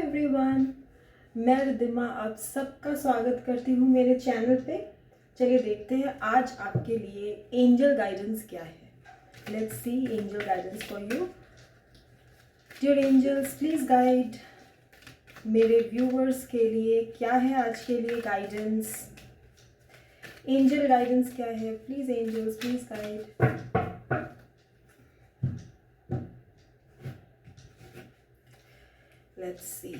Everyone, मैं रिद्धिमा आप सबका स्वागत करती हूँ मेरे चैनल पे। चलिए देखते हैं आज आपके लिए एंजल गाइडेंस क्या है। Let's see angel guidance for you. Dear angels, please guide मेरे व्यूवर्स के लिए क्या है आज के लिए गाइडेंस। एंजल गाइडेंस क्या है, please angels please guide. Let's see.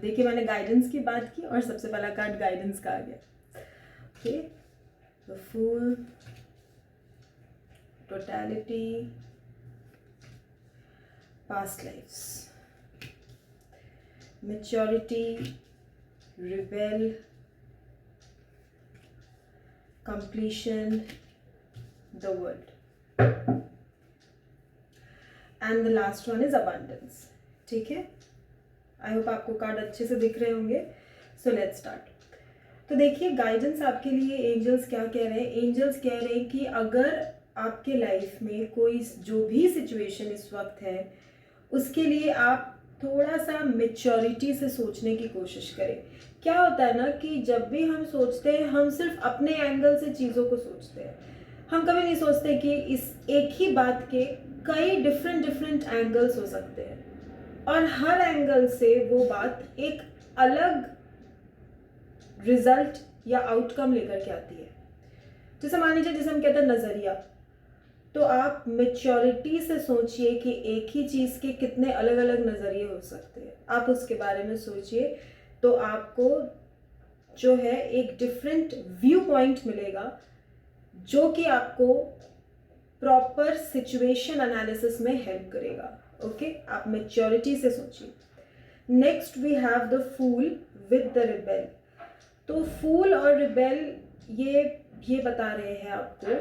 देखिए, मैंने गाइडेंस की बात की और सबसे पहला कार्ड गाइडेंस का आ गया। Okay, the fool, totality, past lifes, maturity, rebel, completion, the world, and the last one is abundance. ठीक है, आई होप आपको कार्ड अच्छे से दिख रहे होंगे। So let's start. तो देखिए, गाइडेंस आपके लिए एंजल्स क्या कह रहे हैं। एंजल्स कह रहे हैं कि अगर आपके लाइफ में कोई जो भी सिचुएशन इस वक्त है, उसके लिए आप थोड़ा सा मेच्योरिटी से सोचने की कोशिश करें। क्या होता है ना कि जब भी हम सोचते हैं, हम सिर्फ अपने एंगल से चीज़ों को सोचते हैं। हम कभी नहीं सोचते कि इस एक ही बात के कई डिफरेंट एंगल्स हो सकते हैं और हर एंगल से वो बात एक अलग रिजल्ट या आउटकम लेकर के आती है। जैसे मान लीजिए, जैसे हम कहते हैं नजरिया, तो आप मेच्योरिटी से सोचिए कि एक ही चीज के कितने अलग अलग नजरिए हो सकते हैं। आप उसके बारे में सोचिए तो आपको जो है एक डिफरेंट व्यू पॉइंट मिलेगा, जो कि आपको प्रॉपर सिचुएशन एनालिसिस में हेल्प करेगा। ओके, आप मेच्योरिटी से सोचिए। Next we have the fool with the rebel. तो फूल और रिबेल ये बता रहे हैं आपको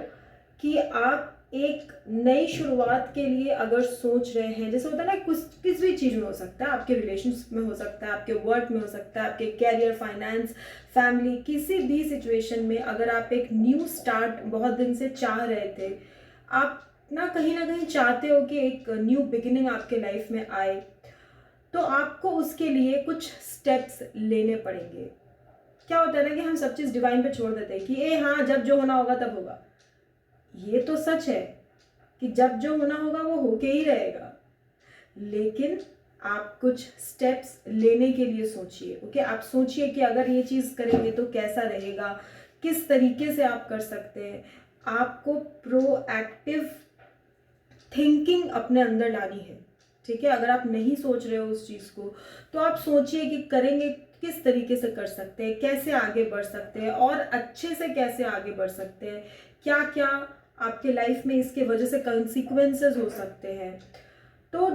कि आप एक नई शुरुआत के लिए अगर सोच रहे हैं, जैसे होता है ना, कुछ किसी भी चीज़ में हो सकता है, आपके रिलेशनशिप में हो सकता है, आपके वर्क में हो सकता है, आपके कैरियर, फाइनेंस, फैमिली, किसी भी सिचुएशन में अगर आप एक न्यू स्टार्ट बहुत दिन से चाह रहे थे, आप ना कहीं चाहते हो कि एक न्यू बिगिनिंग आपके लाइफ में आए, तो आपको उसके लिए कुछ स्टेप्स लेने पड़ेंगे। क्या होता है ना कि हम सब चीज़ डिवाइन पे छोड़ देते हैं कि हाँ, जब जो होना होगा तब होगा। ये तो सच है कि जब जो होना होगा वो होके ही रहेगा, लेकिन आप कुछ स्टेप्स लेने के लिए सोचिए। ओके, आप सोचिए कि अगर ये चीज़ करेंगे तो कैसा रहेगा, किस तरीके से आप कर सकते हैं। आपको प्रोएक्टिव थिंकिंग अपने अंदर लानी है। ठीक है, अगर आप नहीं सोच रहे हो उस चीज़ को, तो आप सोचिए कि करेंगे किस तरीके से कर सकते हैं, कैसे आगे बढ़ सकते हैं और अच्छे से कैसे आगे बढ़ सकते हैं, क्या क्या आपके लाइफ में इसके वजह से कंसिक्वेंसेस हो सकते हैं। तो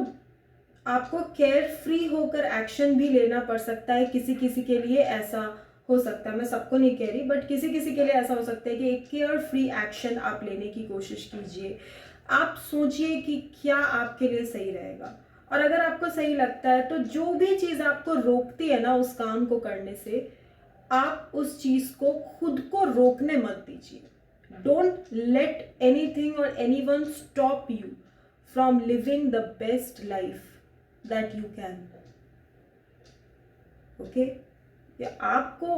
आपको केयर फ्री होकर एक्शन भी लेना पड़ सकता है। किसी किसी के लिए ऐसा हो सकता है, मैं सबको नहीं कह रही, बट किसी किसी के लिए ऐसा हो सकता है कि एक केयर फ्री एक्शन आप लेने की कोशिश कीजिए। आप सोचिए कि क्या आपके लिए सही रहेगा, और अगर आपको सही लगता है तो जो भी चीज़ आपको रोकती है ना उस काम को करने से, आप उस चीज़ को खुद को रोकने मत दीजिए। डोंट लेट एनीथिंग और anyone stop you from living the best life that you can. Okay, या आपको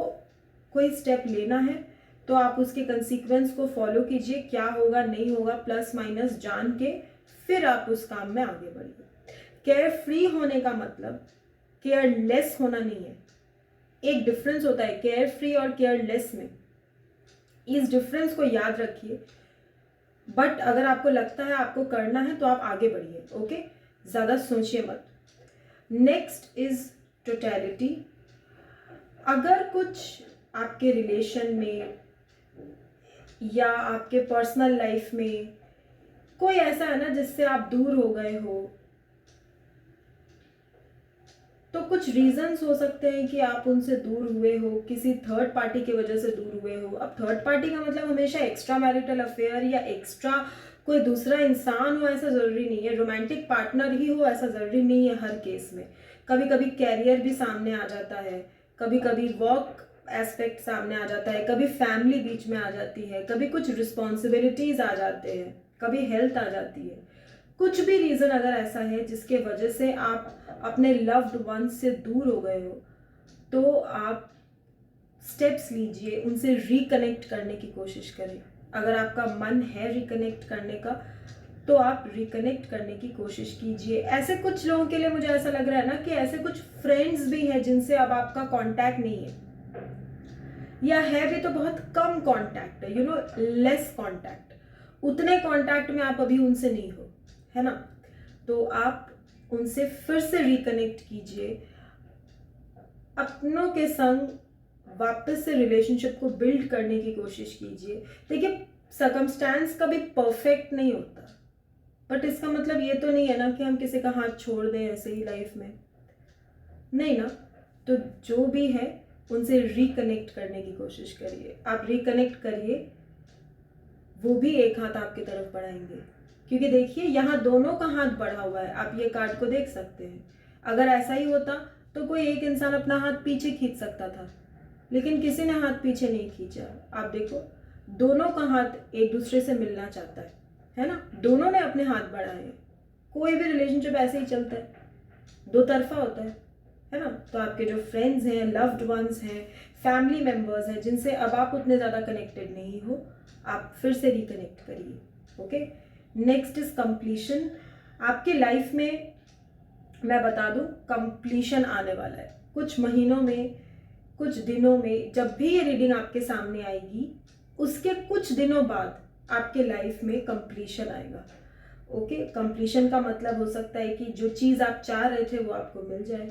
कोई स्टेप लेना है तो आप उसके कंसीक्वेंस को फॉलो कीजिए, क्या होगा नहीं होगा प्लस माइनस जान के फिर आप उस काम में आगे बढ़िए। केयर फ्री होने का मतलब केयरलेस होना नहीं है। एक डिफरेंस होता है केयर फ्री और केयरलेस में, इस डिफरेंस को याद रखिए। बट अगर आपको लगता है आपको करना है तो आप आगे बढ़िए। ओके, ज़्यादा सोचिए मत। Next is totality. अगर कुछ आपके रिलेशन में या आपके पर्सनल लाइफ में कोई ऐसा है ना जिससे आप दूर हो गए हो, तो कुछ रीजंस हो सकते हैं कि आप उनसे दूर हुए हो, किसी थर्ड पार्टी की वजह से दूर हुए हो। अब थर्ड पार्टी का मतलब हमेशा एक्स्ट्रा मैरिटल अफेयर या एक्स्ट्रा कोई दूसरा इंसान हो ऐसा ज़रूरी नहीं है, रोमांटिक पार्टनर ही हो ऐसा ज़रूरी नहीं है हर केस में। कभी कभी कैरियर भी सामने आ जाता है, कभी कभी वर्क एस्पेक्ट सामने आ जाता है, कभी फैमिली बीच में आ जाती है, कभी कुछ रिस्पॉन्सिबिलिटीज़ आ जाते हैं, कभी हेल्थ आ जाती है। कुछ भी रीज़न अगर ऐसा है जिसके वजह से आप अपने लव्ड वन से दूर हो गए हो, तो आप स्टेप्स लीजिए, उनसे रिकनेक्ट करने की कोशिश करें। अगर आपका मन है रिकनेक्ट करने का, तो आप रिकनेक्ट करने की कोशिश कीजिए। ऐसे कुछ लोगों के लिए मुझे ऐसा लग रहा है ना कि ऐसे कुछ फ्रेंड्स भी हैं जिनसे अब आपका कांटेक्ट नहीं है, या है भी तो बहुत कम कांटेक्ट है, लेस कांटेक्ट। उतने कांटेक्ट में आप अभी उनसे नहीं हो, है ना? तो आप उनसे फिर से रिकनेक्ट कीजिए, अपनों के संग वापस से रिलेशनशिप को बिल्ड करने की कोशिश कीजिए। देखिए, सर्कमस्टेंस कभी परफेक्ट नहीं होता, बट इसका मतलब ये तो नहीं है ना कि हम किसी का हाथ छोड़ दें ऐसे ही लाइफ में, नहीं ना। तो जो भी है उनसे रिकनेक्ट करने की कोशिश करिए। आप रिकनेक्ट करिए, वो भी एक हाथ आपकी तरफ बढ़ाएंगे, क्योंकि देखिए यहाँ दोनों का हाथ बढ़ा हुआ है। आप ये कार्ड को देख सकते हैं। अगर ऐसा ही होता तो कोई एक इंसान अपना हाथ पीछे खींच सकता था, लेकिन किसी ने हाथ पीछे नहीं खींचा। आप देखो, दोनों का हाथ एक दूसरे से मिलना चाहता है ना? दोनों ने अपने हाथ बढ़ाए हैं। कोई भी रिलेशनशिप ऐसे ही चलता है, दो तरफा होता है ना? तो आपके जो फ्रेंड्स हैं, लव्ड वंस हैं, फैमिली मेंबर्स हैं, जिनसे अब आप उतने ज़्यादा कनेक्टेड नहीं हो, आप फिर से रिकनेक्ट करिए। Okay, next is completion. आपकी लाइफ में मैं बता दूं, कंप्लीशन आने वाला है कुछ महीनों में, कुछ दिनों में। जब भी ये रीडिंग आपके सामने आएगी, उसके कुछ दिनों बाद आपके लाइफ में कंप्लीशन आएगा। ओके, कंप्लीशन का मतलब हो सकता है कि जो चीज़ आप चाह रहे थे वो आपको मिल जाए,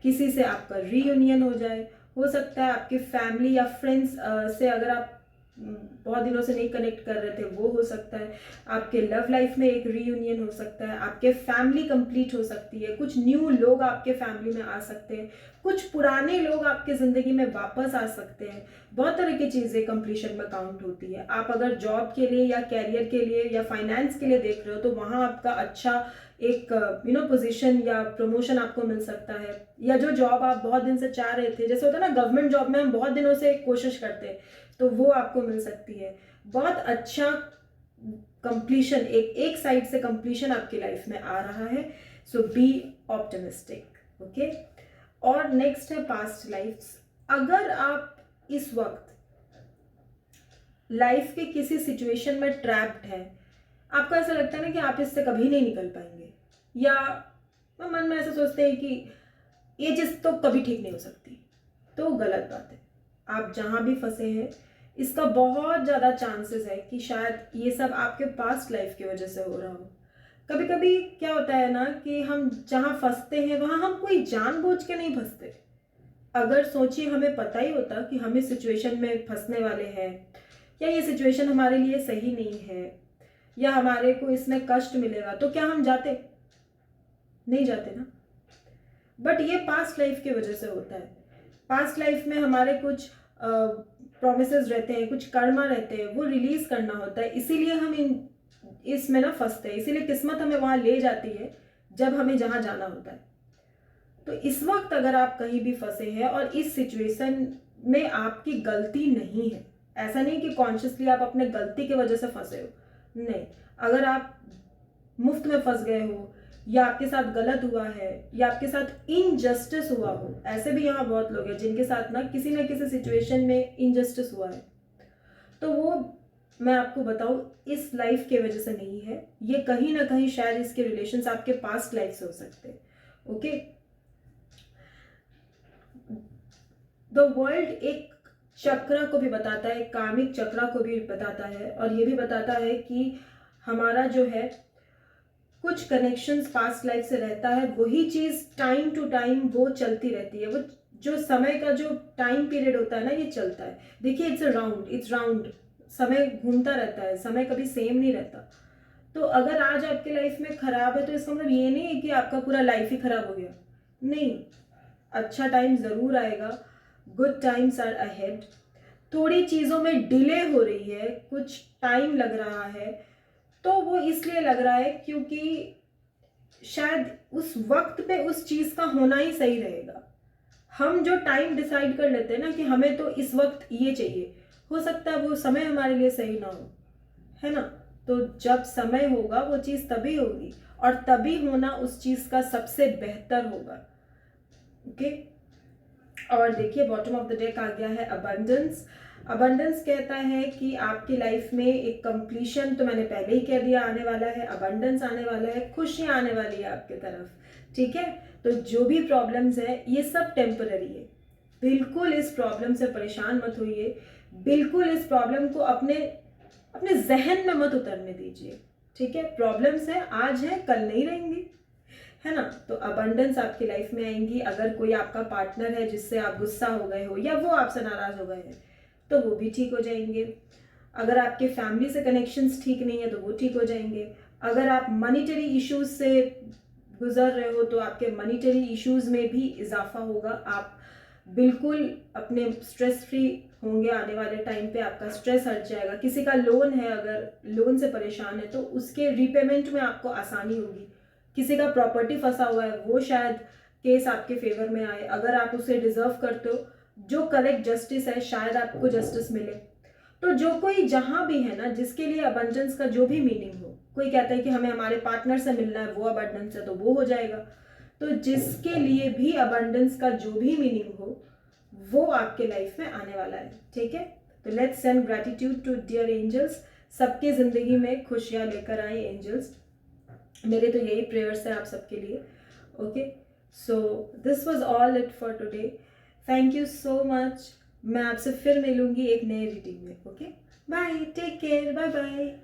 किसी से आपका रीयूनियन हो जाए, हो सकता है आपके फैमिली या फ्रेंड्स से अगर आप बहुत दिनों से नहीं कनेक्ट कर रहे थे वो हो सकता है, आपके लव लाइफ में एक रीयूनियन हो सकता है, आपके फैमिली कंप्लीट हो सकती है, कुछ न्यू लोग आपके फैमिली में आ सकते हैं, कुछ पुराने लोग आपके ज़िंदगी में वापस आ सकते हैं। बहुत तरह की चीज़ें कंप्लीशन में काउंट होती है। आप अगर जॉब के लिए या कैरियर के लिए या फाइनेंस के लिए देख रहे हो, तो वहाँ आपका अच्छा एक पोजीशन या प्रमोशन आपको मिल सकता है, या जो जॉब आप बहुत दिन से चाह रहे थे, जैसे होता है ना गवर्नमेंट जॉब में हम बहुत दिनों से कोशिश करते हैं, तो वो आपको मिल सकती है। बहुत अच्छा कंप्लीशन, एक साइड से कंप्लीशन आपकी लाइफ में आ रहा है। सो बी ऑप्टिमिस्टिक। ओके, और नेक्स्ट है पास्ट लाइफ्स। अगर आप इस वक्त लाइफ के किसी सिचुएशन में ट्रैप्ड हैं, आपको ऐसा लगता है ना कि आप इससे कभी नहीं निकल पाएंगे, या मन में ऐसा सोचते हैं कि ये चीज़ तो कभी ठीक नहीं हो सकती, तो गलत बात है। आप जहाँ भी फंसे हैं, इसका बहुत ज़्यादा चांसेस है कि शायद ये सब आपके पास्ट लाइफ की वजह से हो रहा हो। कभी कभी क्या होता है ना कि हम जहाँ फंसते हैं वहाँ हम कोई जानबूझ के नहीं फंसते। अगर सोचिए, हमें पता ही होता कि हम इस सिचुएशन में फंसने वाले हैं, या ये सिचुएशन हमारे लिए सही नहीं है, या हमारे को इसमें कष्ट मिलेगा, तो क्या हम जाते? नहीं जाते ना। बट ये पास्ट लाइफ की वजह से होता है। पास्ट लाइफ में हमारे कुछ प्रॉमिसेस रहते हैं, कुछ कर्मा रहते हैं, वो रिलीज करना होता है, इसीलिए हम इसमें ना फंसते हैं। इसीलिए किस्मत हमें वहाँ ले जाती है जब हमें जहाँ जाना होता है। तो इस वक्त अगर आप कहीं भी फंसे हैं और इस सिचुएशन में आपकी गलती नहीं है, ऐसा नहीं कि कॉन्शियसली आप अपने गलती की वजह से फंसे हो, नहीं। अगर आप मुफ्त में फंस गए हो, या आपके साथ गलत हुआ है, या आपके साथ इनजस्टिस हुआ हो, ऐसे भी यहाँ बहुत लोग हैं जिनके साथ ना किसी सिचुएशन में इनजस्टिस हुआ है, तो वो मैं आपको बताऊँ इस लाइफ के वजह से नहीं है, ये कहीं ना कहीं शायद इसके रिलेशंस आपके पास्ट लाइफ से हो सकते हैं। ओके, द वर्ल्ड एक चक्र को भी बताता है, कार्मिक चक्र को भी बताता है, और ये भी बताता है कि हमारा जो है कुछ कनेक्शंस पास्ट लाइफ से रहता है, वही चीज़ टाइम टू टाइम वो चलती रहती है। वो जो समय का जो टाइम पीरियड होता है ना, ये चलता है। देखिए, इट्स राउंड, समय घूमता रहता है, समय कभी सेम नहीं रहता। तो अगर आज आपकी लाइफ में खराब है, तो इसका मतलब ये नहीं है कि आपका पूरा लाइफ ही खराब हो गया, नहीं। अच्छा टाइम ज़रूर आएगा, गुड टाइम्स आर अहेड। थोड़ी चीज़ों में डिले हो रही है, कुछ टाइम लग रहा है, तो वो इसलिए लग रहा है क्योंकि शायद उस वक्त पे उस चीज़ का होना ही सही रहेगा। हम जो टाइम डिसाइड कर लेते हैं ना कि हमें तो इस वक्त ये चाहिए, हो सकता है वो समय हमारे लिए सही ना हो, है ना। तो जब समय होगा वो चीज़ तभी होगी, और तभी होना उस चीज़ का सबसे बेहतर होगा। ओके। और देखिए बॉटम ऑफ द डेक आ गया है अबंडेंस। अबंडेंस कहता है कि आपकी लाइफ में एक कंप्लीशन, तो मैंने पहले ही कह दिया, आने वाला है, अबंडेंस आने वाला है, खुशियाँ आने वाली है आपके तरफ, ठीक है। तो जो भी प्रॉब्लम्स है ये सब टेम्पररी है, बिल्कुल इस प्रॉब्लम से परेशान मत होइए, बिल्कुल इस प्रॉब्लम को अपने अपने जहन में मत उतरने दीजिए, ठीक है। प्रॉब्लम्स हैं, आज है कल नहीं रहेंगी, है ना। तो अबंडेंस आपकी लाइफ में आएंगी। अगर कोई आपका पार्टनर है जिससे आप गुस्सा हो गए हो या वो आपसे नाराज हो गए हैं तो वो भी ठीक हो जाएंगे। अगर आपके फैमिली से कनेक्शंस ठीक नहीं है तो वो ठीक हो जाएंगे। अगर आप मनीटरी इश्यूज से गुजर रहे हो तो आपके मनीटरी इश्यूज में भी इजाफा होगा। आप बिल्कुल अपने स्ट्रेस फ्री होंगे, आने वाले टाइम पे आपका स्ट्रेस हट जाएगा। किसी का लोन है, अगर लोन से परेशान है तो उसके रीपेमेंट में आपको आसानी होगी। किसी का प्रॉपर्टी फंसा हुआ है वो शायद केस आपके फेवर में आए, अगर आप उसे डिजर्व करते हो, जो करेक्ट जस्टिस है शायद आपको जस्टिस मिले। तो जो कोई जहाँ भी है ना, जिसके लिए अबंडेंस का जो भी मीनिंग हो, कोई कहता है कि हमें हमारे पार्टनर से मिलना है, वो अबंडेंस है तो वो हो जाएगा। तो जिसके लिए भी अबंडेंस का जो भी मीनिंग हो वो आपके लाइफ में आने वाला है, ठीक है। तो let's send gratitude to dear angels. सबके ज़िंदगी में खुशियाँ लेकर आए एंजल्स, मेरे तो यही प्रेयर्स है आप सबके लिए। Okay, so this was all it for today. Thank you so much. मैं आपसे फिर मिलूंगी एक नए रीडिंग में। Okay, bye, take care, bye bye.